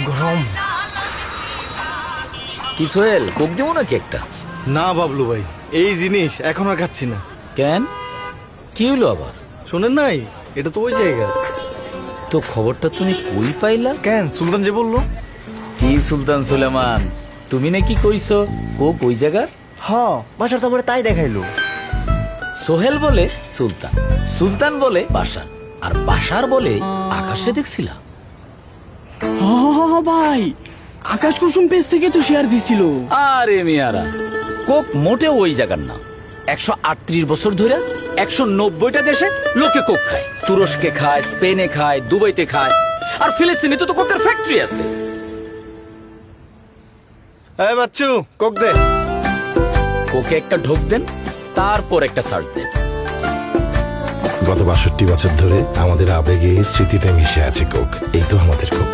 গরম। কি সোহেল, কোক দেবো নাকি একটা? না বাবলু ভাই, এই জিনিস এখন আর খাচ্ছি না। কেন, কি হলো আবার? শোনেন নাই, এটা তো ওই জায়গা। তো খবরটা তুমি কই পাইলা? কেন, সুলতান যে বললো। কি সুলতান সুলেমান, তুমি নাকি কইছো কোক ওই জায়গার? হ্যাঁ, বাসার তো আমার তাই দেখাইলো। সোহেল বলে সুলতান, সুলতান বলে বাসার, আর বাসার বলে আকাশে দেখছিলা। ভাই, আকাশ কুসুম পেজ থেকে তো শেয়ার দিছিল। আরে মিয়ারা, কোক মোটেও ওই জায়গার না। 138 বছর ধরে 190টা দেশে লোকে কোক খায়। তুরস্কে খায়, স্পেনে খায়, দুবাইতে খায়, আর ফিলিস্তিনে তো কোকের ফ্যাক্টরি আছে। এই বাচ্চু, কোক দে। কোকে একটা ঢোক দেন, তারপর একটা সার্চ দেন। গত 62 বছর ধরে আমাদের আবেগে স্মৃতিতে মিশে আছে কোক। এই তো আমাদের কোক।